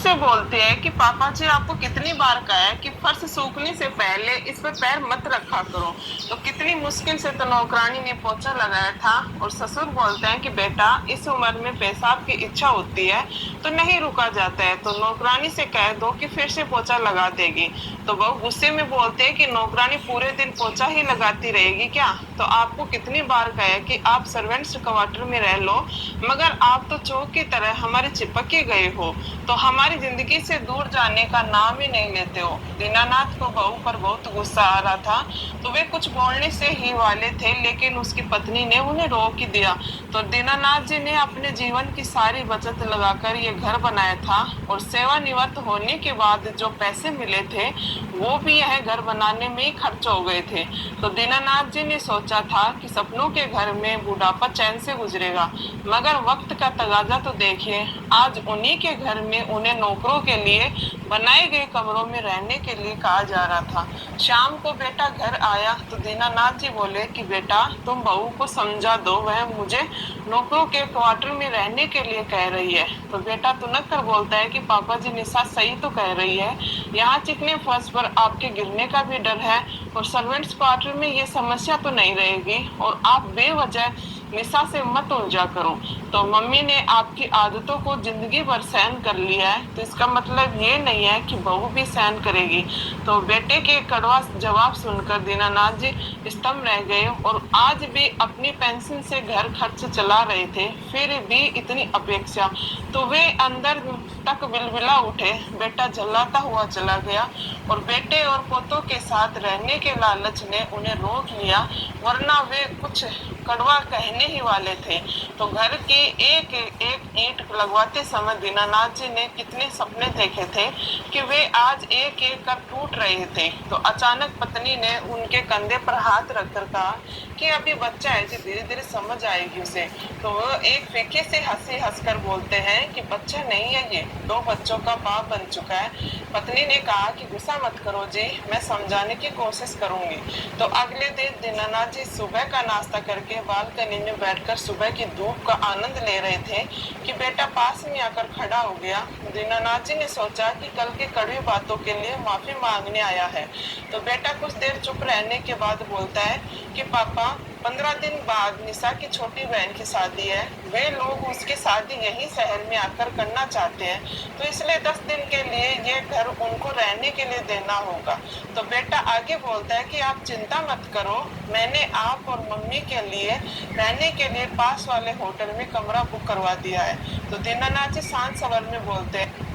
गुस्से बोलते हैं कि पापा जी आपको कितनी बार कहा है कि फर्श सूखने से पहले इस पे पैर मत रखा करो। तो कितनी मुश्किल से तो नौकरानी ने पोछा लगाया था। और ससुर बोलते हैं कि बेटा इस उम्र में पेशाब की इच्छा होती है तो नहीं रुका जाता है, तो नौकरानी से कह दो कि फिर से पोछा लगा देगी। तो बहू गुस्से में बोलते हैं कि नौकरानी पूरे दिन पोछा ही लगाती रहेगी क्या? तो आपको कितनी बार कहा है कि आप सर्वेंट्स क्वार्टर में रह लो, मगर आप तो चौक की तरह हमारे चिपक के गए हो, तो हमारी जिंदगी से दूर जाने का नाम ही नहीं लेते हो। दीनानाथ को बहू पर बहुत गुस्सा आ रहा था, तो वे कुछ बोलने से ही वाले थे, लेकिन उसकी पत्नी ने उन्हें रोक ही दिया। तो दीनानाथ जी ने अपने जीवन की सारी बचत लगाकर ये घर बनाया था, और सेवानिवृत्त होने के बाद जो पैसे मिले थे वो भी यह घर बनाने में ही खर्च हो गए थे। तो दीनानाथ जी ने सोचा था कि सपनों के घर में बुढ़ापा चैन से गुजरेगा, मगर वक्त का तगाजा तो देखिए, आज उन्हीं के घर में उन्हें नौकरों के लिए बनाए गए कमरों में रहने के लिए कहा जा रहा था। शाम को बेटा घर आया तो दीनानाथ जी बोले कि बेटा तुम बहू को समझा दो, वह मुझे नौकरों के क्वार्टर में रहने के लिए कह रही है। तो बेटा तुनक कर बोलता है कि पापा जी निशा सही तो कह रही है, यहाँ चिकने फर्श पर आपके गिरने का भी डर है, और सर्वेंट्स क्वार्टर में ये समस्या तो नहीं रहेगी, और आप बेवजह निशा से मत उलझा करो। तो मम्मी ने आपकी आदतों को जिंदगी भर सहन कर लिया है, तो इसका मतलब ये नहीं है कि बहू भी सहन करेगी। तो बेटे के कड़वा जवाब सुनकर दीनानाथ जी स्तंभ रह गए, और आज भी अपनी पेंशन से घर खर्च चला रहे थे, फिर भी इतनी अपेक्षा। तो वे अंदर तक बिलबिला उठे। बेटा झल्लाता हुआ चला गया, और बेटे और पोतों के साथ रहने के लालच ने उन्हें रोक लिया, वरना वे कुछ कड़वा कहने ही वाले थे। तो घर की एक एक ईंट लगवाते समय दीनानाथ जी ने कितने सपने देखे थे कि वे आज एक एक कर टूट रहे थे। तो अचानक पत्नी ने उनके कंधे पर हाथ रखकर कहा कि अभी बच्चा है जी, धीरे धीरे समझ आएगी उसे। तो वो एक फीके से हंसी हंसकर बोलते हैं कि बच्चा नहीं है, ये 2 बच्चों का बाप बन चुका है। पत्नी ने कहा कि गुस्सा मत करो जी, मैं समझाने की कोशिश करूंगी। तो अगले दिन दीनानाथ जी सुबह का नाश्ता करके बालकनी में बैठकर सुबह की धूप का आनंद ले रहे थे कि बेटा पास में आकर खड़ा हो गया। दीनानाथ जी ने सोचा कि कल की कड़वी बातों के लिए माफी मांगने आया है। तो बेटा कुछ देर चुप रहने के बाद बोलता है कि पापा 15 दिन बाद निशा की छोटी बहन की शादी है, वे लोग उसकी शादी यही शहर में आकर करना चाहते हैं, तो इसलिए 10 दिन के लिए ये घर उनको रहने के लिए देना होगा। तो बेटा आगे बोलता है कि आप चिंता मत करो, मैंने आप और मम्मी के लिए रहने के लिए पास वाले होटल में कमरा बुक करवा दिया है। तो दीनानाथ जी शांत स्वर में बोलते हैं